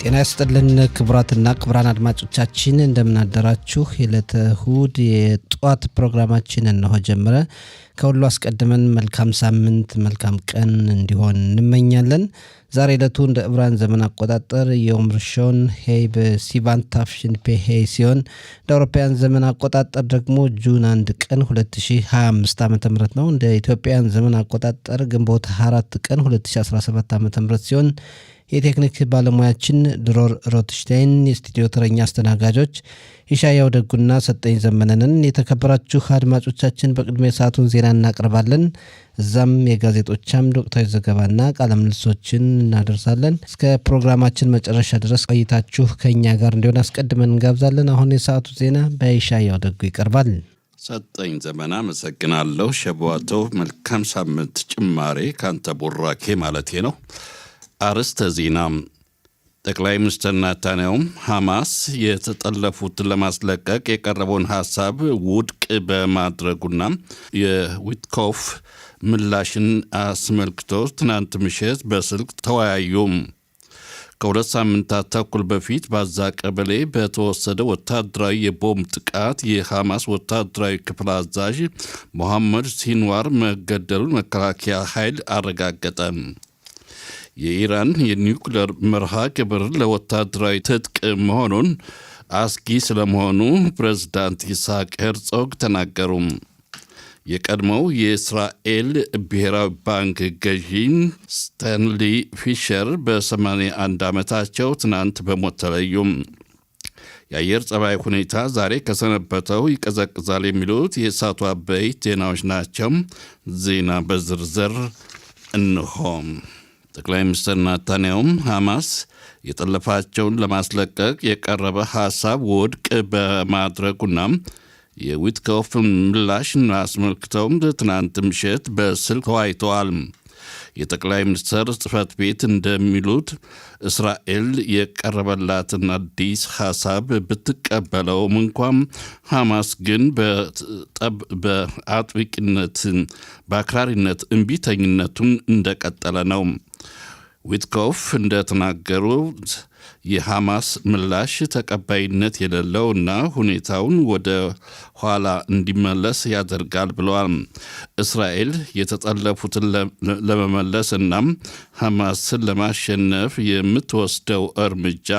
ጤና ይስጥልን ክቡራትና ክቡራን አድማጮቻችን እንደምን አደራችሁ። የዕለተ እሁድ የጧት ፕሮግራማችን እነሆ ጀመረ። ከሁሉ አስቀድመን መልካም ሳምንት መልካም ቀን እንዲሆን እንመኛለን። ዛሬ ዕለቱ እንደ ዕብራን ዘመን አቆጣጠር የዮም ርሾን ሄይ በሲቫን ታፍሽን ፔሄይ ሲሆን እንደ አውሮፓውያን ዘመን አቆጣጠር ደግሞ ጁን 1 ቀን 2025 ዓ.ም ነው። እንደ ኢትዮጵያን ዘመን አቆጣጠር ግንቦት 4 ቀን 2017 ዓ.ም ሲሆን የቴክኒክ ባለሙያችን ድሮር ሮትሽታይን፣ የስቱዲዮ ተረኛ አስተናጋጆች ኢሻያው ደጉና ሰጠኝ ዘመነንን። የተከበራችሁ አድማጮቻችን በቅድሚያ ሰዓቱን ዜና እናቀርባለን። እዛም የጋዜጦቻም ወቅታዊ ዘገባና ቃለ ምልልሶችን እናደርሳለን። እስከ ፕሮግራማችን መጨረሻ ድረስ ቆይታችሁ ከኛ ጋር እንዲሆን አስቀድመን እንጋብዛለን። አሁን የሰዓቱ ዜና በኢሻያው ደጉ ይቀርባል። ሰጠኝ ዘመና አመሰግናለሁ። ሸቧተው መልካም ሳምንት ጭማሬ ካንተ ቡራኬ ማለቴ ነው። አርስተ ዜና። ጠቅላይ ሚኒስትር ናታንያሁ ሐማስ የተጠለፉትን ለማስለቀቅ የቀረበውን ሐሳብ ውድቅ በማድረጉና የዊትኮፍ ምላሽን አስመልክቶ ትናንት ምሽት በስልክ ተወያዩ። ከሁለት ሳምንታት ተኩል በፊት ባዛ ቀበሌ በተወሰደ ወታደራዊ የቦምብ ጥቃት የሐማስ ወታደራዊ ክፍል አዛዥ ሞሐመድ ሲንዋር መገደሉን መከላከያ ኃይል አረጋገጠ። የኢራን የኒውክሌር መርሃ ግብር ለወታደራዊ ትጥቅ መሆኑን አስጊ ስለመሆኑ ፕሬዝዳንት ይስሐቅ ሄርጾግ ተናገሩ። የቀድሞው የእስራኤል ብሔራዊ ባንክ ገዢ ስታንሊ ፊሸር በ81 ዓመታቸው ትናንት በሞት ተለዩ። የአየር ጸባይ ሁኔታ ዛሬ ከሰነበተው ይቀዘቅዛል የሚሉት የሰዓቱ አበይት ዜናዎች ናቸው። ዜና በዝርዝር እንሆ። ጠቅላይ ሚኒስትር ናታንያሁም ሐማስ የጠለፋቸውን ለማስለቀቅ የቀረበ ሐሳብ ውድቅ በማድረጉና የዊትኮፍ ምላሽን አስመልክተውም ትናንት ምሽት በስልክ ተወያይተዋል። የጠቅላይ ሚኒስትር ጽሕፈት ቤት እንደሚሉት እስራኤል የቀረበላትን አዲስ ሐሳብ ብትቀበለውም እንኳን ሐማስ ግን በአጥብቂነት በአክራሪነት እምቢተኝነቱን እንደቀጠለ ነው። ዊትኮፍ እንደተናገሩት የሐማስ ምላሽ ተቀባይነት የሌለውና ሁኔታውን ወደ ኋላ እንዲመለስ ያደርጋል ብለዋል። እስራኤል የተጠለፉትን ለመመለስ እናም ሐማስን ለማሸነፍ የምትወስደው እርምጃ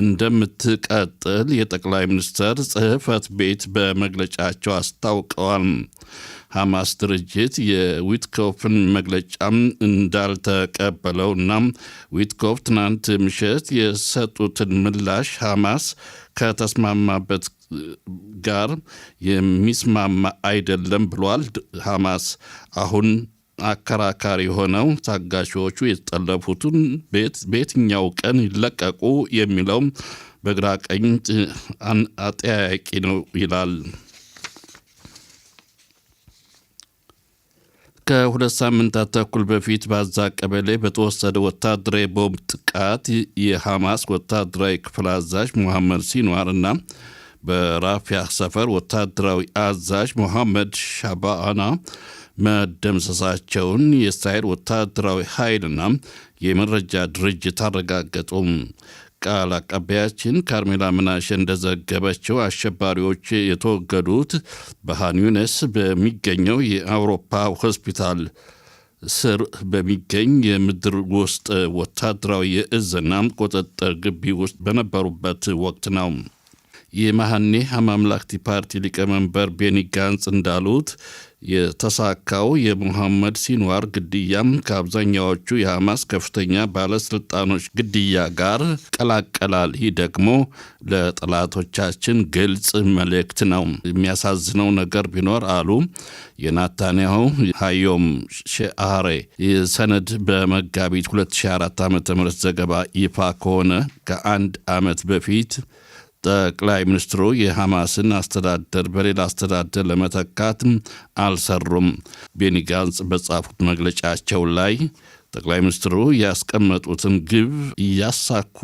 እንደምትቀጥል የጠቅላይ ሚኒስትር ጽሕፈት ቤት በመግለጫቸው አስታውቀዋል። ሐማስ ድርጅት የዊትኮፍን መግለጫም እንዳልተቀበለውና ዊትኮፍ ትናንት ምሽት የሰጡትን ምላሽ ሐማስ ከተስማማበት ጋር የሚስማማ አይደለም ብሏል። ሐማስ አሁን አከራካሪ ሆነው ታጋሾቹ የተጠለፉትን በየትኛው ቀን ይለቀቁ የሚለው በግራ ቀኝ አጠያያቂ ነው ይላል። ከሁለት ሳምንታት ተኩል በፊት ባዛ ቀበሌ በተወሰደ ወታደራዊ ቦምብ ጥቃት የሐማስ ወታደራዊ ክፍል አዛዥ ሞሐመድ ሲንዋር እና በራፊያ ሰፈር ወታደራዊ አዛዥ ሞሐመድ ሻባአና መደምሰሳቸውን የእስራኤል ወታደራዊ ኃይልና የመረጃ ድርጅት አረጋገጡም። ቃል አቀባያችን ካርሜላ ምናሸ እንደዘገበችው አሸባሪዎች የተወገዱት በኻን ዩኒስ በሚገኘው የአውሮፓ ሆስፒታል ስር በሚገኝ የምድር ውስጥ ወታደራዊ የእዝና ቁጥጥር ግቢ ውስጥ በነበሩበት ወቅት ነው። የመሐኔ አማምላክቲ ፓርቲ ሊቀመንበር ቤኒ ጋንጽ እንዳሉት የተሳካው የሙሐመድ ሲንዋር ግድያም ከአብዛኛዎቹ የሐማስ ከፍተኛ ባለስልጣኖች ግድያ ጋር ቀላቀላል። ይህ ደግሞ ለጠላቶቻችን ግልጽ መልእክት ነው። የሚያሳዝነው ነገር ቢኖር አሉ የናታንያሁ ሃዮም ሼአሬ ሰነድ በመጋቢት 2004 ዓ.ም ዘገባ ይፋ ከሆነ ከአንድ ዓመት በፊት ጠቅላይ ሚኒስትሩ የሐማስን አስተዳደር በሌላ አስተዳደር ለመተካት አልሰሩም። ቤኒ ጋንጽ በጻፉት መግለጫቸው ላይ ጠቅላይ ሚኒስትሩ ያስቀመጡትን ግብ እያሳኩ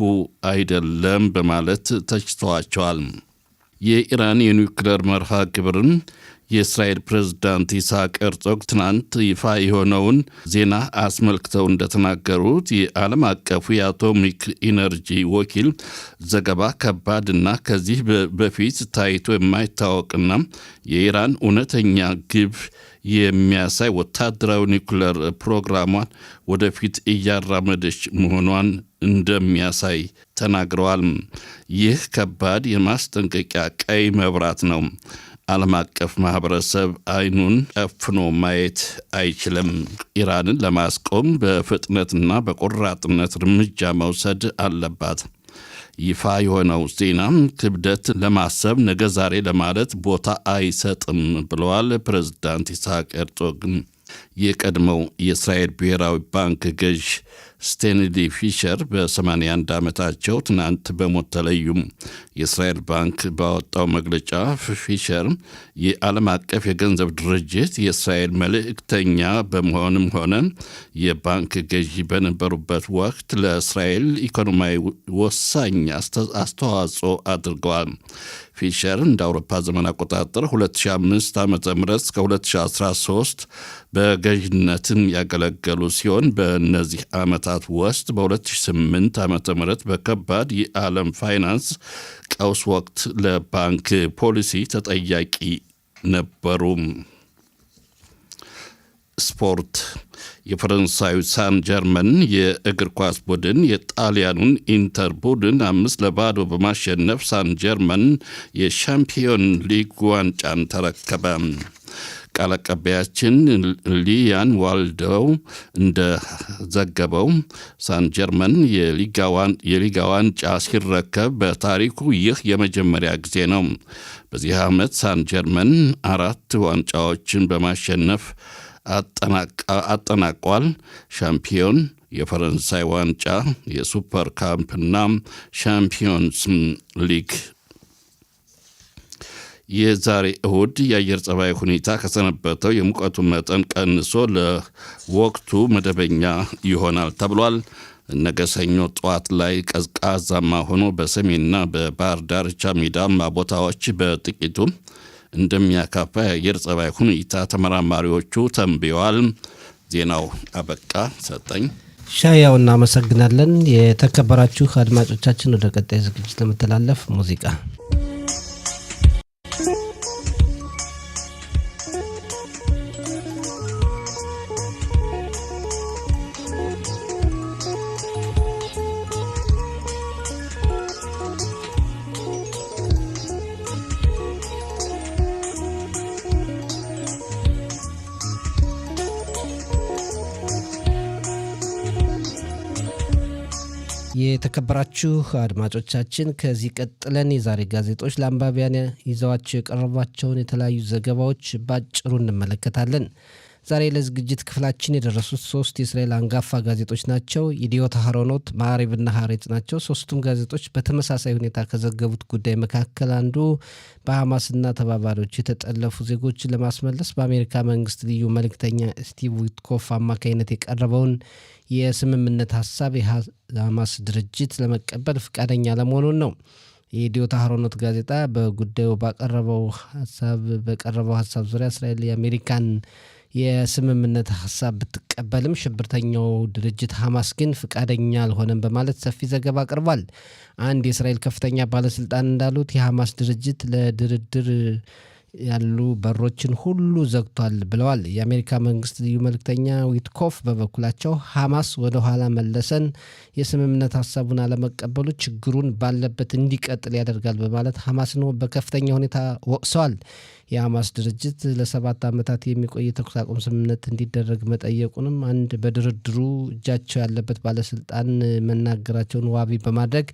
አይደለም በማለት ተችተዋቸዋል። የኢራን የኒውክሌር መርሃ ግብርን የእስራኤል ፕሬዝዳንት ይስሐቅ ሄርዞግ ትናንት ይፋ የሆነውን ዜና አስመልክተው እንደተናገሩት የዓለም አቀፉ የአቶሚክ ኢነርጂ ወኪል ዘገባ ከባድና ከዚህ በፊት ታይቶ የማይታወቅና የኢራን እውነተኛ ግብ የሚያሳይ ወታደራዊ ኒውክሌር ፕሮግራሟን ወደፊት እያራመደች መሆኗን እንደሚያሳይ ተናግረዋል። ይህ ከባድ የማስጠንቀቂያ ቀይ መብራት ነው። ዓለም አቀፍ ማህበረሰብ አይኑን ጨፍኖ ማየት አይችልም። ኢራንን ለማስቆም በፍጥነትና በቆራጥነት እርምጃ መውሰድ አለባት። ይፋ የሆነው ዜና ክብደት ለማሰብ ነገ ዛሬ ለማለት ቦታ አይሰጥም ብለዋል ፕሬዝዳንት ይስሐቅ ሄርዞግ። የቀድሞው የእስራኤል ብሔራዊ ባንክ ገዥ ስቴንሊ ፊሸር በ81 ዓመታቸው ትናንት በሞት ተለዩም። የእስራኤል ባንክ ባወጣው መግለጫ ፊሸር የዓለም አቀፍ የገንዘብ ድርጅት የእስራኤል መልእክተኛ በመሆንም ሆነ የባንክ ገዢ በነበሩበት ወቅት ለእስራኤል ኢኮኖሚያዊ ወሳኝ አስተዋጽኦ አድርገዋል። ፊሸር እንደ አውሮፓ ዘመን አቆጣጠር 2005 ዓ.ም እስከ 2013 በገዥነትን ያገለገሉ ሲሆን በእነዚህ ዓመታት ውስጥ በ2008 ዓ.ም በከባድ የዓለም ፋይናንስ ቀውስ ወቅት ለባንክ ፖሊሲ ተጠያቂ ነበሩ። ስፖርት። የፈረንሳዩ ሳን ጀርመን የእግር ኳስ ቡድን የጣሊያኑን ኢንተር ቡድን 5-0 በማሸነፍ ሳን ጀርመን የሻምፒዮን ሊግ ዋንጫን ተረከበ። ቃል አቀባያችን ሊያን ዋልደው እንደዘገበው ሳን ጀርመን የሊጋ ዋንጫ ሲረከብ በታሪኩ ይህ የመጀመሪያ ጊዜ ነው። በዚህ ዓመት ሳን ጀርመን 4 ዋንጫዎችን በማሸነፍ አጠናቋል። ሻምፒዮን፣ የፈረንሳይ ዋንጫ፣ የሱፐር ካምፕና ሻምፒዮንስ ሊግ። የዛሬ እሁድ የአየር ጸባይ ሁኔታ ከሰነበተው የሙቀቱ መጠን ቀንሶ ለወቅቱ መደበኛ ይሆናል ተብሏል። ነገ ሰኞ ጠዋት ላይ ቀዝቃዛማ ሆኖ በሰሜንና በባህር ዳርቻ ሜዳማ ቦታዎች በጥቂቱ እንደሚያካፋ የአየር ጸባይ ሁኔታ ተመራማሪዎቹ ተንብየዋል። ዜናው አበቃ። ሰጠኝ ሻያው እናመሰግናለን። የተከበራችሁ አድማጮቻችን ወደ ቀጣይ ዝግጅት ለመተላለፍ ሙዚቃ የተከበራችሁ አድማጮቻችን ከዚህ ቀጥለን የዛሬ ጋዜጦች ለአንባቢያን ይዘዋቸው የቀረቧቸውን የተለያዩ ዘገባዎች ባጭሩ እንመለከታለን። ዛሬ ለዝግጅት ክፍላችን የደረሱት 3 የእስራኤል አንጋፋ ጋዜጦች ናቸው። ኢዲዮት አህሮኖት፣ ማዕሪብና ሐሬጽ ናቸው። ሶስቱም ጋዜጦች በተመሳሳይ ሁኔታ ከዘገቡት ጉዳይ መካከል አንዱ በሐማስና ተባባሪዎች የተጠለፉ ዜጎችን ለማስመለስ በአሜሪካ መንግስት ልዩ መልእክተኛ ስቲቭ ዊትኮፍ አማካኝነት የቀረበውን የስምምነት ሀሳብ የሐማስ ድርጅት ለመቀበል ፈቃደኛ ለመሆኑን ነው። የኢዲዮት አህሮኖት ጋዜጣ በጉዳዩ በቀረበው ሀሳብ ዙሪያ እስራኤል የአሜሪካን የስምምነት ሀሳብ ብትቀበልም ሽብርተኛው ድርጅት ሐማስ ግን ፈቃደኛ አልሆነም በማለት ሰፊ ዘገባ አቅርቧል። አንድ የእስራኤል ከፍተኛ ባለስልጣን እንዳሉት የሐማስ ድርጅት ለድርድር ያሉ በሮችን ሁሉ ዘግቷል ብለዋል። የአሜሪካ መንግስት ልዩ መልእክተኛ ዊትኮፍ በበኩላቸው ሐማስ ወደ ኋላ መለሰን፣ የስምምነት ሀሳቡን አለመቀበሉ ችግሩን ባለበት እንዲቀጥል ያደርጋል በማለት ሐማስን በከፍተኛ ሁኔታ ወቅሰዋል። የሐማስ ድርጅት ለ7 ዓመታት የሚቆይ የተኩስ አቁም ስምምነት እንዲደረግ መጠየቁንም አንድ በድርድሩ እጃቸው ያለበት ባለስልጣን መናገራቸውን ዋቢ በማድረግ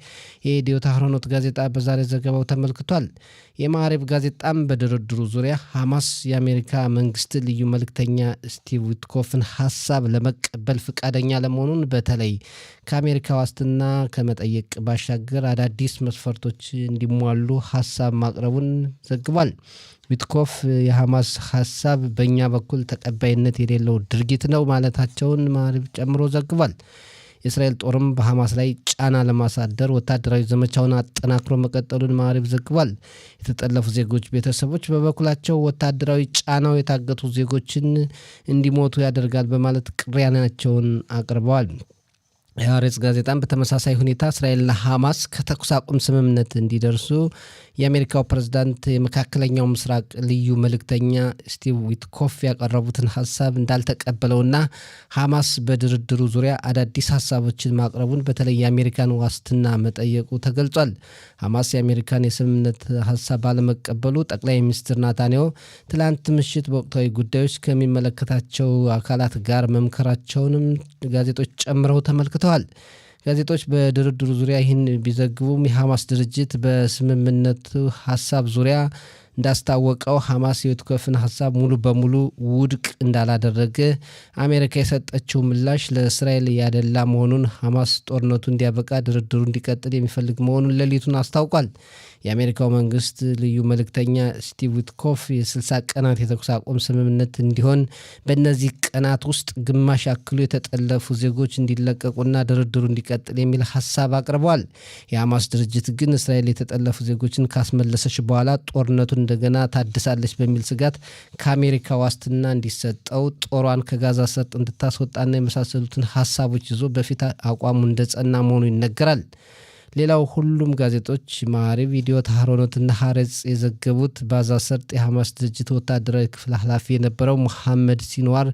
የኢዲዮት አህሮኖት ጋዜጣ በዛሬ ዘገባው ተመልክቷል። የማዕሪብ ጋዜጣም በድርድሩ ዙሪያ ሐማስ የአሜሪካ መንግስት ልዩ መልእክተኛ ስቲቭ ዊትኮፍን ሀሳብ ለመቀበል ፈቃደኛ ለመሆኑን በተለይ ከአሜሪካ ዋስትና ከመጠየቅ ባሻገር አዳዲስ መስፈርቶች እንዲሟሉ ሀሳብ ማቅረቡን ዘግቧል። ዊትኮፍ የሐማስ ሀሳብ በእኛ በኩል ተቀባይነት የሌለው ድርጊት ነው ማለታቸውን ማዕሪብ ጨምሮ ዘግቧል። የእስራኤል ጦርም በሐማስ ላይ ጫና ለማሳደር ወታደራዊ ዘመቻውን አጠናክሮ መቀጠሉን ማዕሪብ ዘግቧል። የተጠለፉ ዜጎች ቤተሰቦች በበኩላቸው ወታደራዊ ጫናው የታገቱ ዜጎችን እንዲሞቱ ያደርጋል በማለት ቅሬታቸውን አቅርበዋል። የሐሬጽ ጋዜጣም በተመሳሳይ ሁኔታ እስራኤልና ሐማስ ከተኩስ አቁም ስምምነት እንዲደርሱ የአሜሪካው ፕሬዝዳንት የመካከለኛው ምስራቅ ልዩ መልእክተኛ ስቲቭ ዊትኮፍ ያቀረቡትን ሀሳብ እንዳልተቀበለውና ሐማስ በድርድሩ ዙሪያ አዳዲስ ሀሳቦችን ማቅረቡን በተለይ የአሜሪካን ዋስትና መጠየቁ ተገልጿል። ሐማስ የአሜሪካን የስምምነት ሀሳብ ባለመቀበሉ ጠቅላይ ሚኒስትር ናታንያሁ ትላንት ምሽት በወቅታዊ ጉዳዮች ከሚመለከታቸው አካላት ጋር መምከራቸውንም ጋዜጦች ጨምረው ተመልክተዋል። ጋዜጦች በድርድሩ ዙሪያ ይህን ቢዘግቡም የሐማስ ድርጅት በስምምነቱ ሀሳብ ዙሪያ እንዳስታወቀው ሐማስ የዊትኮፍን ሀሳብ ሙሉ በሙሉ ውድቅ እንዳላደረገ፣ አሜሪካ የሰጠችው ምላሽ ለእስራኤል ያደላ መሆኑን፣ ሐማስ ጦርነቱ እንዲያበቃ ድርድሩ እንዲቀጥል የሚፈልግ መሆኑን ሌሊቱን አስታውቋል። የአሜሪካው መንግስት ልዩ መልእክተኛ ስቲቭ ዊትኮፍ የ60 ቀናት የተኩስ አቁም ስምምነት እንዲሆን በእነዚህ ቀናት ውስጥ ግማሽ ያክሉ የተጠለፉ ዜጎች እንዲለቀቁና ድርድሩ እንዲቀጥል የሚል ሀሳብ አቅርበዋል። የሐማስ ድርጅት ግን እስራኤል የተጠለፉ ዜጎችን ካስመለሰች በኋላ ጦርነቱን እንደገና ታድሳለች በሚል ስጋት ከአሜሪካ ዋስትና እንዲሰጠው፣ ጦሯን ከጋዛ ሰርጥ እንድታስወጣና የመሳሰሉትን ሀሳቦች ይዞ በፊት አቋሙ እንደጸና መሆኑ ይነገራል። ሌላው ሁሉም ጋዜጦች ማዕሪብ፣ ይዲኦት አህሮኖትና ሐሬጽ የዘገቡት በጋዛ ሰርጥ የሐማስ ድርጅት ወታደራዊ ክፍል ኃላፊ የነበረው ሙሐመድ ሲንዋር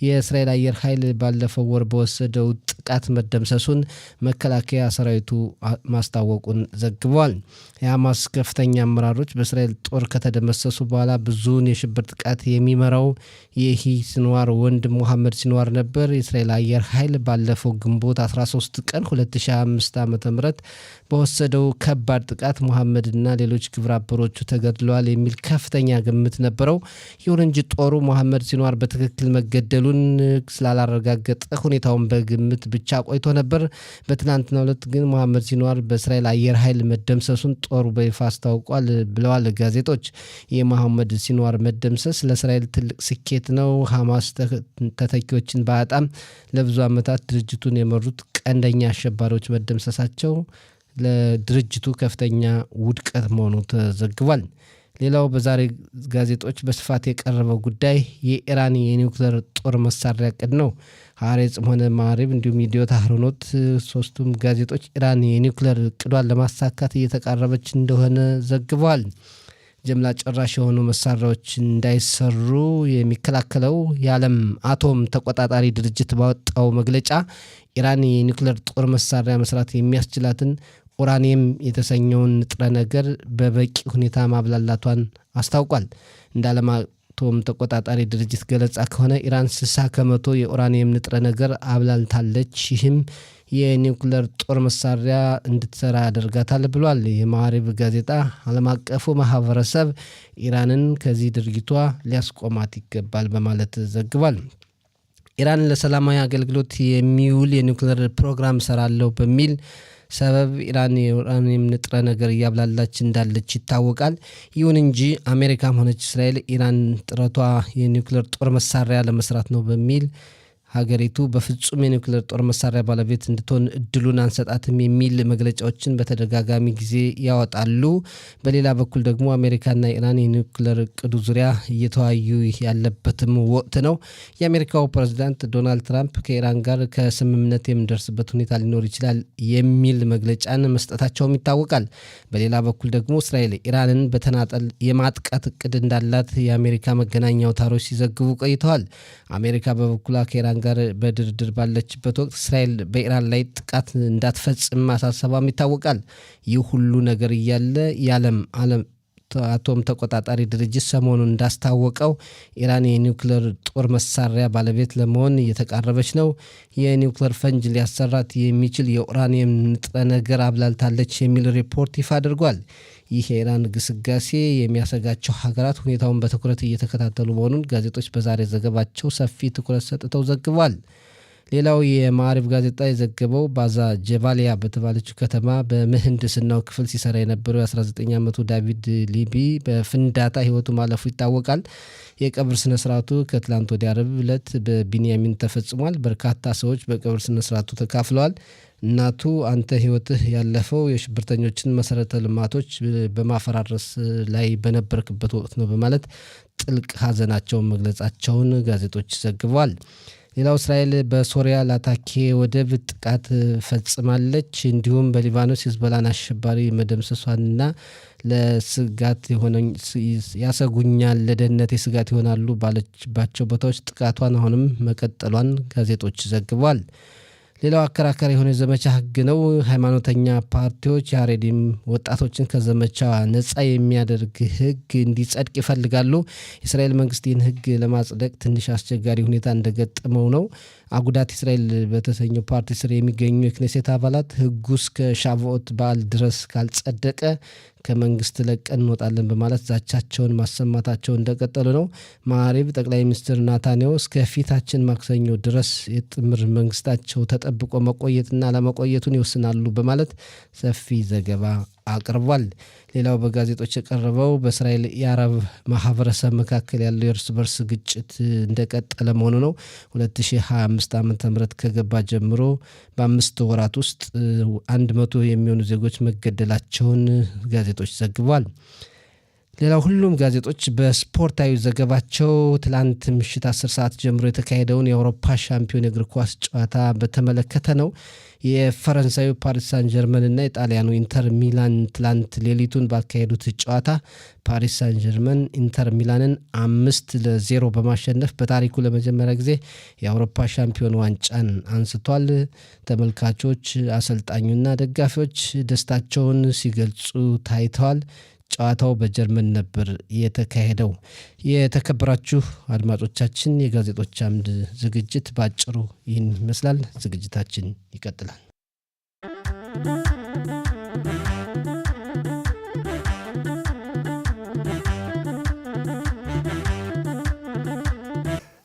የእስራኤል አየር ኃይል ባለፈው ወር በወሰደው ጥቃት መደምሰሱን መከላከያ ሰራዊቱ ማስታወቁን ዘግቧል። የሐማስ ከፍተኛ አመራሮች በእስራኤል ጦር ከተደመሰሱ በኋላ ብዙውን የሽብር ጥቃት የሚመራው ይህ ሲንዋር ወንድም ሙሐመድ ሲንዋር ነበር። የእስራኤል አየር ኃይል ባለፈው ግንቦት 13 ቀን 2025 ዓ.ም በወሰደው ከባድ ጥቃት ሙሐመድና ሌሎች ግብረ አበሮቹ ተገድለዋል የሚል ከፍተኛ ግምት ነበረው። ይሁን እንጂ ጦሩ ሙሐመድ ሲንዋር በትክክል መገደሉን ስላላረጋገጠ ሁኔታውን በግምት ብቻ ቆይቶ ነበር። በትናንትናው ዕለት ግን ሙሐመድ ሲንዋር በእስራኤል አየር ኃይል መደምሰሱን ጦሩ በይፋ አስታውቋል ብለዋል ጋዜጦች። የሙሐመድ ሲንዋር መደምሰስ ለእስራኤል ትልቅ ስኬት ነው። ሐማስ ተተኪዎችን በጣም ለብዙ ዓመታት ድርጅቱን የመሩት ቀንደኛ አሸባሪዎች መደምሰሳቸው ለድርጅቱ ከፍተኛ ውድቀት መሆኑ ተዘግቧል። ሌላው በዛሬ ጋዜጦች በስፋት የቀረበው ጉዳይ የኢራን የኒውክሌር ጦር መሳሪያ ዕቅድ ነው። ሐሬጽም ሆነ ማዕሪብ እንዲሁም ይዲኦት አህሮኖት ሶስቱም ጋዜጦች ኢራን የኒውክሌር ዕቅዷን ለማሳካት እየተቃረበች እንደሆነ ዘግበዋል። ጀምላ ጨራሽ የሆኑ መሳሪያዎች እንዳይሰሩ የሚከላከለው የዓለም አቶም ተቆጣጣሪ ድርጅት ባወጣው መግለጫ ኢራን የኒውክሌር ጦር መሳሪያ መስራት የሚያስችላትን ኡራኒየም የተሰኘውን ንጥረ ነገር በበቂ ሁኔታ ማብላላቷን አስታውቋል። እንደ ዓለም አቶም ተቆጣጣሪ ድርጅት ገለጻ ከሆነ ኢራን 60 ከመቶ የኡራኒየም ንጥረ ነገር አብላልታለች። ይህም የኒውክሌር ጦር መሳሪያ እንድትሰራ ያደርጋታል ብሏል። የማዕሪብ ጋዜጣ ዓለም አቀፉ ማህበረሰብ ኢራንን ከዚህ ድርጊቷ ሊያስቆማት ይገባል በማለት ዘግቧል። ኢራን ለሰላማዊ አገልግሎት የሚውል የኒውክሌር ፕሮግራም ሰራለሁ በሚል ሰበብ ኢራን የኡራኒየም ንጥረ ነገር እያብላላች እንዳለች ይታወቃል። ይሁን እንጂ አሜሪካም ሆነች እስራኤል ኢራን ጥረቷ የኒውክሌር ጦር መሳሪያ ለመስራት ነው በሚል ሀገሪቱ በፍጹም የኒውክሌር ጦር መሳሪያ ባለቤት እንድትሆን እድሉን አንሰጣትም የሚል መግለጫዎችን በተደጋጋሚ ጊዜ ያወጣሉ። በሌላ በኩል ደግሞ አሜሪካና ኢራን የኒውክሌር እቅዱ ዙሪያ እየተወያዩ ያለበትም ወቅት ነው። የአሜሪካው ፕሬዝዳንት ዶናልድ ትራምፕ ከኢራን ጋር ከስምምነት የምንደርስበት ሁኔታ ሊኖር ይችላል የሚል መግለጫን መስጠታቸውም ይታወቃል። በሌላ በኩል ደግሞ እስራኤል ኢራንን በተናጠል የማጥቃት እቅድ እንዳላት የአሜሪካ መገናኛ አውታሮች ሲዘግቡ ቆይተዋል። አሜሪካ በበኩሏ ከኢራን ጋር በድርድር ባለችበት ወቅት እስራኤል በኢራን ላይ ጥቃት እንዳትፈጽም ማሳሰቧም ይታወቃል። ይህ ሁሉ ነገር እያለ የዓለም አቶም ተቆጣጣሪ ድርጅት ሰሞኑን እንዳስታወቀው ኢራን የኒውክሌር ጦር መሳሪያ ባለቤት ለመሆን እየተቃረበች ነው። የኒውክሌር ፈንጅ ሊያሰራት የሚችል የኡራኒየም ንጥረ ነገር አብላልታለች የሚል ሪፖርት ይፋ አድርጓል። ይህ የኢራን ግስጋሴ የሚያሰጋቸው ሀገራት ሁኔታውን በትኩረት እየተከታተሉ መሆኑን ጋዜጦች በዛሬ ዘገባቸው ሰፊ ትኩረት ሰጥተው ዘግቧል። ሌላው የማዕሪፍ ጋዜጣ የዘገበው ባዛ ጀቫሊያ በተባለችው ከተማ በምህንድስናው ክፍል ሲሰራ የነበረው የ19 ዓመቱ ዳቪድ ሊቢ በፍንዳታ ህይወቱ ማለፉ ይታወቃል። የቀብር ስነ ስርዓቱ ከትላንት ወዲያ ዓርብ ዕለት በቢንያሚን ተፈጽሟል። በርካታ ሰዎች በቀብር ስነ ስርዓቱ ተካፍለዋል። እናቱ አንተ ህይወትህ ያለፈው የሽብርተኞችን መሰረተ ልማቶች በማፈራረስ ላይ በነበርክበት ወቅት ነው በማለት ጥልቅ ሀዘናቸውን መግለጻቸውን ጋዜጦች ዘግበዋል። ሌላው እስራኤል በሶሪያ ላታኬ ወደብ ጥቃት ፈጽማለች። እንዲሁም በሊባኖስ ሂዝቦላን አሸባሪ መደምሰሷንና ለስጋት ያሰጉኛል፣ ለደህንነቴ ስጋት ይሆናሉ ባለችባቸው ቦታዎች ጥቃቷን አሁንም መቀጠሏን ጋዜጦች ዘግበዋል። ሌላው አከራካሪ የሆነ የዘመቻ ህግ ነው። ሃይማኖተኛ ፓርቲዎች የአሬዲም ወጣቶችን ከዘመቻ ነጻ የሚያደርግ ህግ እንዲጸድቅ ይፈልጋሉ። የእስራኤል መንግስት ይህን ህግ ለማጽደቅ ትንሽ አስቸጋሪ ሁኔታ እንደገጠመው ነው። አጉዳት እስራኤል በተሰኘው ፓርቲ ስር የሚገኙ የክኔሴት አባላት ህጉ እስከ ሻቮት በዓል ድረስ ካልጸደቀ ከመንግስት ለቀን እንወጣለን በማለት ዛቻቸውን ማሰማታቸውን እንደቀጠሉ ነው። ማዕሪብ ጠቅላይ ሚኒስትር ናታንያሁ እስከ ፊታችን ማክሰኞ ድረስ የጥምር መንግስታቸው ተጠብቆ መቆየትና አለመቆየቱን ይወስናሉ በማለት ሰፊ ዘገባ አቅርቧል። ሌላው በጋዜጦች የቀረበው በእስራኤል የአረብ ማህበረሰብ መካከል ያለው የእርስ በርስ ግጭት እንደቀጠለ መሆኑ ነው። 2025 ዓ.ም ከገባ ጀምሮ በ5 ወራት ውስጥ 100 የሚሆኑ ዜጎች መገደላቸውን ጋዜጦች ዘግቧል። ሌላው ሁሉም ጋዜጦች በስፖርታዊ ዘገባቸው ትላንት ምሽት 10 ሰዓት ጀምሮ የተካሄደውን የአውሮፓ ሻምፒዮን የእግር ኳስ ጨዋታ በተመለከተ ነው። የፈረንሳዩ ፓሪስ ሳን ጀርመን እና የጣሊያኑ ኢንተር ሚላን ትላንት ሌሊቱን ባካሄዱት ጨዋታ ፓሪስ ሳን ጀርመን ኢንተር ሚላንን 5-0 በማሸነፍ በታሪኩ ለመጀመሪያ ጊዜ የአውሮፓ ሻምፒዮን ዋንጫን አንስቷል። ተመልካቾች፣ አሰልጣኙና ደጋፊዎች ደስታቸውን ሲገልጹ ታይተዋል። ጨዋታው በጀርመን ነበር የተካሄደው። የተከበራችሁ አድማጮቻችን የጋዜጦች አምድ ዝግጅት ባጭሩ ይህን ይመስላል። ዝግጅታችን ይቀጥላል።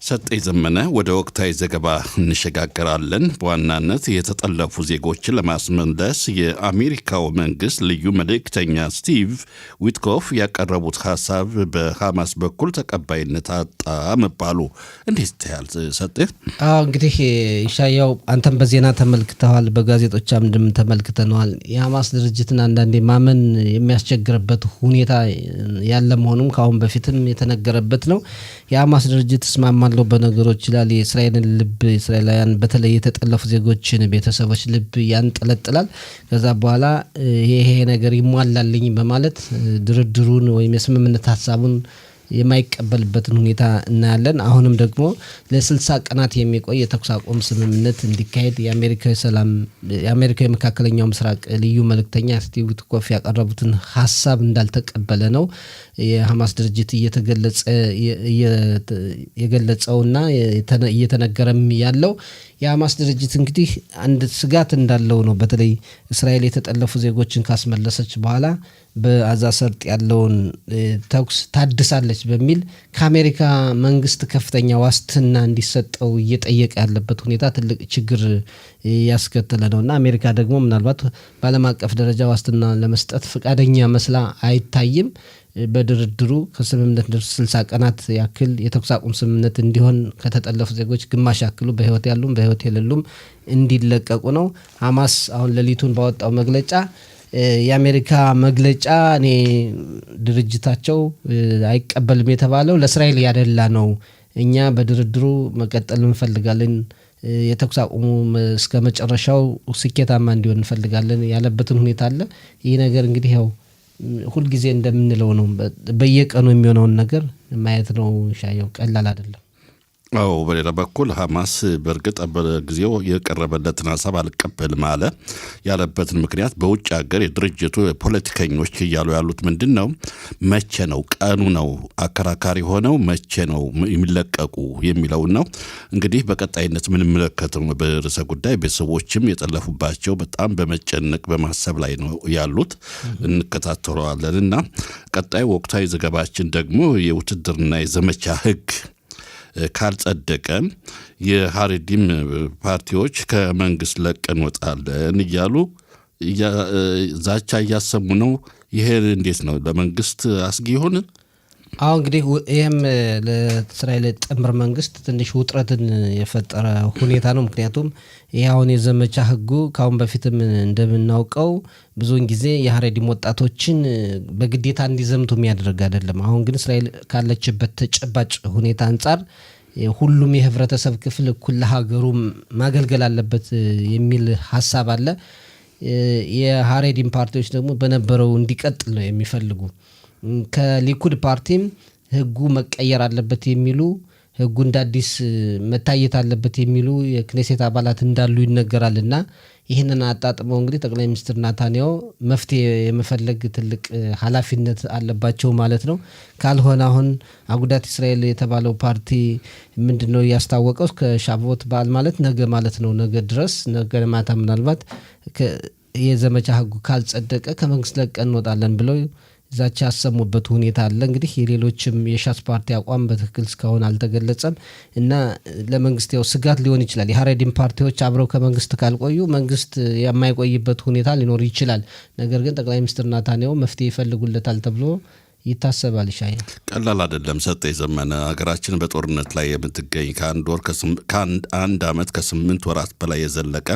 ሰጠኝ ዘመነ ወደ ወቅታዊ ዘገባ እንሸጋገራለን። በዋናነት የተጠለፉ ዜጎችን ለማስመለስ የአሜሪካው መንግስት ልዩ መልእክተኛ ስቲቭ ዊትኮፍ ያቀረቡት ሀሳብ በሐማስ በኩል ተቀባይነት አጣ መባሉ እንዴት ታያል? ሰጠኝ እንግዲህ ኢሻያው አንተም በዜና ተመልክተዋል፣ በጋዜጦች አምድም ተመልክተነዋል። የሐማስ ድርጅትን አንዳንዴ ማመን የሚያስቸግርበት ሁኔታ ያለ መሆኑም ከአሁን በፊትም የተነገረበት ነው። የሐማስ ድርጅት እስማማለሁ በነገሮች ይላል። የእስራኤልን ልብ እስራኤላውያን በተለይ የተጠለፉ ዜጎችን ቤተሰቦች ልብ ያንጠለጥላል። ከዛ በኋላ ይሄ ነገር ይሟላልኝ በማለት ድርድሩን ወይም የስምምነት ሀሳቡን የማይቀበልበትን ሁኔታ እናያለን። አሁንም ደግሞ ለ60 ቀናት የሚቆይ የተኩስ አቁም ስምምነት እንዲካሄድ የአሜሪካ የመካከለኛው ምስራቅ ልዩ መልእክተኛ ስቲቭ ዊትኮፍ ያቀረቡትን ሀሳብ እንዳልተቀበለ ነው የሐማስ ድርጅት የገለጸውና እየተነገረም ያለው። የሐማስ ድርጅት እንግዲህ አንድ ስጋት እንዳለው ነው። በተለይ እስራኤል የተጠለፉ ዜጎችን ካስመለሰች በኋላ በጋዛ ሰርጥ ያለውን ተኩስ ታድሳለች በሚል ከአሜሪካ መንግስት ከፍተኛ ዋስትና እንዲሰጠው እየጠየቀ ያለበት ሁኔታ ትልቅ ችግር ያስከተለ ነው እና አሜሪካ ደግሞ ምናልባት በዓለም አቀፍ ደረጃ ዋስትና ለመስጠት ፈቃደኛ መስላ አይታይም። በድርድሩ ከስምምነት ድረስ 60 ቀናት ያክል የተኩስ አቁም ስምምነት እንዲሆን ከተጠለፉ ዜጎች ግማሽ ያክሉ በህይወት ያሉም በህይወት የሌሉም እንዲለቀቁ ነው። ሐማስ አሁን ሌሊቱን ባወጣው መግለጫ የአሜሪካ መግለጫ እኔ ድርጅታቸው አይቀበልም የተባለው ለእስራኤል ያደላ ነው፣ እኛ በድርድሩ መቀጠል እንፈልጋለን፣ የተኩስ አቁሙ እስከ መጨረሻው ስኬታማ እንዲሆን እንፈልጋለን ያለበትን ሁኔታ አለ። ይህ ነገር እንግዲህ ያው ሁልጊዜ እንደምንለው ነው። በየቀኑ የሚሆነውን ነገር ማየት ነው። ሻየው ቀላል አይደለም። አዎ፣ በሌላ በኩል ሐማስ በእርግጥ በጊዜው የቀረበለትን ሀሳብ አልቀበልም አለ። ያለበትን ምክንያት በውጭ ሀገር የድርጅቱ ፖለቲከኞች እያሉ ያሉት ምንድን ነው? መቼ ነው ቀኑ ነው አከራካሪ ሆነው መቼ ነው የሚለቀቁ የሚለውን ነው። እንግዲህ በቀጣይነት የምንመለከተው በርዕሰ ጉዳይ ቤተሰቦችም የጠለፉባቸው በጣም በመጨነቅ በማሰብ ላይ ነው ያሉት። እንከታተለዋለን እና ቀጣይ ወቅታዊ ዘገባችን ደግሞ የውትድርና የዘመቻ ህግ ካልጸደቀ የሀሬዲም ፓርቲዎች ከመንግስት ለቀን ወጣለን እያሉ ዛቻ እያሰሙ ነው። ይሄ እንዴት ነው? ለመንግስት አስጊ ይሆን? አሁን እንግዲህ ይህም ለእስራኤል ጥምር መንግስት ትንሽ ውጥረትን የፈጠረ ሁኔታ ነው። ምክንያቱም ይህ አሁን የዘመቻ ህጉ ከአሁን በፊትም እንደምናውቀው ብዙውን ጊዜ የሀሬዲም ወጣቶችን በግዴታ እንዲዘምቱ የሚያደርግ አይደለም። አሁን ግን እስራኤል ካለችበት ተጨባጭ ሁኔታ አንጻር ሁሉም የህብረተሰብ ክፍል እኩል ለሀገሩ ማገልገል አለበት የሚል ሀሳብ አለ። የሀሬዲም ፓርቲዎች ደግሞ በነበረው እንዲቀጥል ነው የሚፈልጉ። ከሊኩድ ፓርቲም ህጉ መቀየር አለበት የሚሉ ህጉ እንደ አዲስ መታየት አለበት የሚሉ የክኔሴት አባላት እንዳሉ ይነገራል። እና ይህንን አጣጥመው እንግዲህ ጠቅላይ ሚኒስትር ናታንያሁ መፍትሄ የመፈለግ ትልቅ ኃላፊነት አለባቸው ማለት ነው። ካልሆነ አሁን አጉዳት እስራኤል የተባለው ፓርቲ ምንድነው ያስታወቀው? ከሻቮት በዓል ማለት ነገ ማለት ነው። ነገ ድረስ ነገ ማታ ምናልባት የዘመቻ ህጉ ካልጸደቀ ከመንግስት ለቀን እንወጣለን ብለው ዛቻ ያሰሙበት ሁኔታ አለ። እንግዲህ የሌሎችም የሻስ ፓርቲ አቋም በትክክል እስካሁን አልተገለጸም እና ለመንግስት ያው ስጋት ሊሆን ይችላል። የሀሬዲም ፓርቲዎች አብረው ከመንግስት ካልቆዩ መንግስት የማይቆይበት ሁኔታ ሊኖር ይችላል። ነገር ግን ጠቅላይ ሚኒስትር ናታንያሁ መፍትሄ ይፈልጉለታል ተብሎ ይታሰባል። ሻይ ቀላል አይደለም። ሰጠኝ ዘመነ ሀገራችን በጦርነት ላይ የምትገኝ ከአንድ ዓመት ከ8 ወራት በላይ የዘለቀ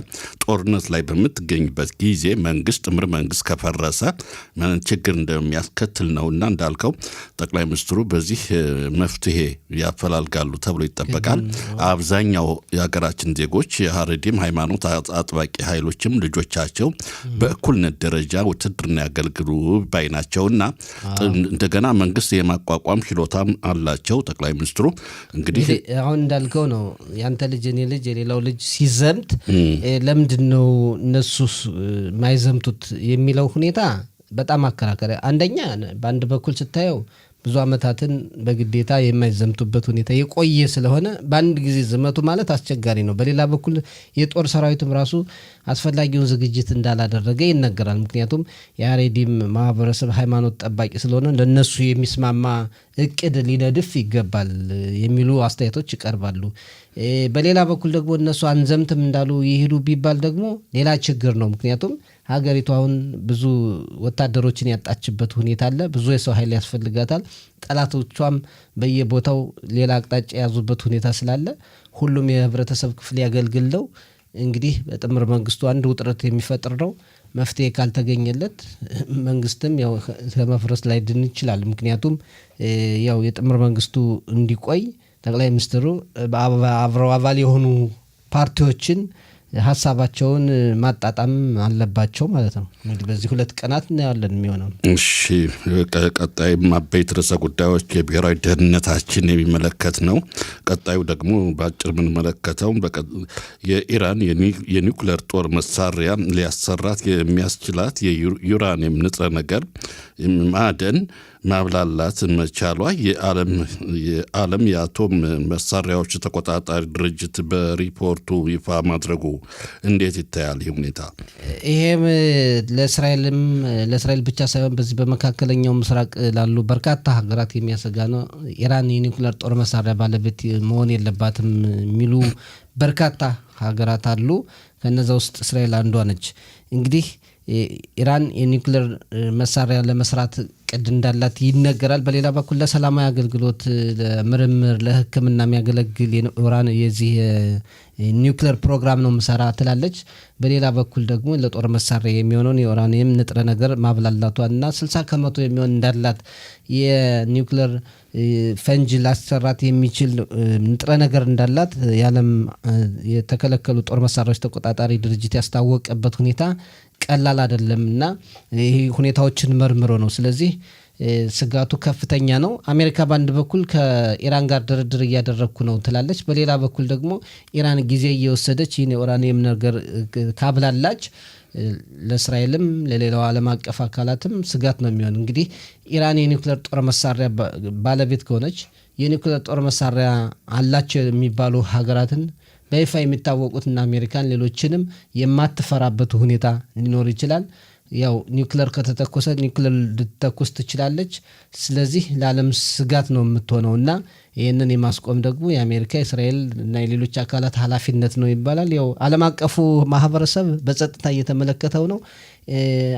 ጦርነት ላይ በምትገኝበት ጊዜ መንግስት ጥምር መንግስት ከፈረሰ ምን ችግር እንደሚያስከትል ነውና እንዳልከው ጠቅላይ ሚኒስትሩ በዚህ መፍትሄ ያፈላልጋሉ ተብሎ ይጠበቃል። አብዛኛው የሀገራችን ዜጎች የሀሬዲም ሃይማኖት አጥባቂ ኃይሎችም ልጆቻቸው በእኩልነት ደረጃ ውትድርና ያገልግሉ ባይ ናቸውና እንደገና መንግስት የማቋቋም ችሎታም አላቸው። ጠቅላይ ሚኒስትሩ እንግዲህ አሁን እንዳልከው ነው። ያንተ ልጅ እኔ ልጅ የሌላው ልጅ ሲዘምት ለምንድነው እነሱ ማይዘምቱት የሚለው ሁኔታ በጣም አከራካሪ። አንደኛ በአንድ በኩል ስታየው ብዙ አመታትን በግዴታ የማይዘምቱበት ሁኔታ የቆየ ስለሆነ በአንድ ጊዜ ዝመቱ ማለት አስቸጋሪ ነው። በሌላ በኩል የጦር ሰራዊትም ራሱ አስፈላጊውን ዝግጅት እንዳላደረገ ይነገራል። ምክንያቱም የሀሬዲም ማህበረሰብ ሃይማኖት ጠባቂ ስለሆነ ለነሱ የሚስማማ እቅድ ሊነድፍ ይገባል የሚሉ አስተያየቶች ይቀርባሉ። በሌላ በኩል ደግሞ እነሱ አንዘምትም እንዳሉ ይሄዱ ቢባል ደግሞ ሌላ ችግር ነው። ምክንያቱም ሀገሪቱ አሁን ብዙ ወታደሮችን ያጣችበት ሁኔታ አለ። ብዙ የሰው ኃይል ያስፈልጋታል። ጠላቶቿም በየቦታው ሌላ አቅጣጫ የያዙበት ሁኔታ ስላለ ሁሉም የህብረተሰብ ክፍል ያገልግለው እንግዲህ በጥምር መንግስቱ አንድ ውጥረት የሚፈጥር ነው። መፍትሄ ካልተገኘለት መንግስትም ያው ለመፍረስ ላይ ድን ይችላል። ምክንያቱም ያው የጥምር መንግስቱ እንዲቆይ ጠቅላይ ሚኒስትሩ አብረው አባል የሆኑ ፓርቲዎችን ሀሳባቸውን ማጣጣም አለባቸው ማለት ነው። እንግዲህ በዚህ 2 ቀናት እናያለን የሚሆነው። እሺ፣ ቀጣይ አበይት ርዕሰ ጉዳዮች የብሔራዊ ደህንነታችን የሚመለከት ነው። ቀጣዩ ደግሞ በአጭር የምንመለከተው የኢራን የኒውክሌር ጦር መሳሪያ ሊያሰራት የሚያስችላት የዩራኒየም ንጥረ ነገር ማዕደን ማብላላት መቻሏ የዓለም የአቶም መሳሪያዎች ተቆጣጣሪ ድርጅት በሪፖርቱ ይፋ ማድረጉ እንዴት ይታያል? ይህ ሁኔታ ይሄም ለእስራኤል ብቻ ሳይሆን በዚህ በመካከለኛው ምስራቅ ላሉ በርካታ ሀገራት የሚያሰጋ ነው። ኢራን የኒውክሌር ጦር መሳሪያ ባለቤት መሆን የለባትም የሚሉ በርካታ ሀገራት አሉ። ከነዛ ውስጥ እስራኤል አንዷ ነች። እንግዲህ ኢራን የኒውክሌር መሳሪያ ለመስራት ቅድ እንዳላት ይነገራል። በሌላ በኩል ለሰላማዊ አገልግሎት፣ ለምርምር፣ ለሕክምና የሚያገለግል የዚህ ኒውክሌር ፕሮግራም ነው ምሰራ ትላለች። በሌላ በኩል ደግሞ ለጦር መሳሪያ የሚሆነውን የዩራኒየም ንጥረ ነገር ማብላላቷና 60% የሚሆን እንዳላት የኒውክሌር ፈንጅ ላሰራት የሚችል ንጥረ ነገር እንዳላት የዓለም የተከለከሉ ጦር መሳሪያዎች ተቆጣጣሪ ድርጅት ያስታወቀበት ሁኔታ ቀላል አይደለም እና ይሄ ሁኔታዎችን መርምሮ ነው። ስለዚህ ስጋቱ ከፍተኛ ነው። አሜሪካ በአንድ በኩል ከኢራን ጋር ድርድር እያደረግኩ ነው ትላለች። በሌላ በኩል ደግሞ ኢራን ጊዜ እየወሰደች ይህን የኡራኒየም ነገር ካብላላች ለእስራኤልም ለሌላው ዓለም አቀፍ አካላትም ስጋት ነው የሚሆን። እንግዲህ ኢራን የኒውክሌር ጦር መሳሪያ ባለቤት ከሆነች የኒውክሌር ጦር መሳሪያ አላቸው የሚባሉ ሀገራትን በይፋ የሚታወቁትና አሜሪካን ሌሎችንም የማትፈራበት ሁኔታ ሊኖር ይችላል። ያው ኒውክሌር ከተተኮሰ ኒውክሌር ልትተኩስ ትችላለች። ስለዚህ ለዓለም ስጋት ነው የምትሆነው እና ይህንን የማስቆም ደግሞ የአሜሪካ የእስራኤል እና የሌሎች አካላት ኃላፊነት ነው ይባላል። ያው ዓለም አቀፉ ማህበረሰብ በጸጥታ እየተመለከተው ነው።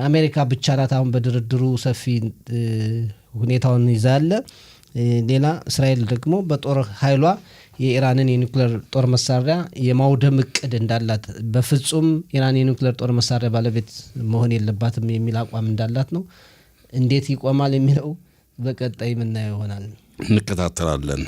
አሜሪካ ብቻ ናት አሁን በድርድሩ ሰፊ ሁኔታውን ይዛለ። ሌላ እስራኤል ደግሞ በጦር ኃይሏ የኢራንን የኒውክሌር ጦር መሳሪያ የማውደም እቅድ እንዳላት በፍጹም ኢራን የኒውክሌር ጦር መሳሪያ ባለቤት መሆን የለባትም የሚል አቋም እንዳላት ነው። እንዴት ይቆማል የሚለው በቀጣይ ምናየው ይሆናል። እንከታተላለን።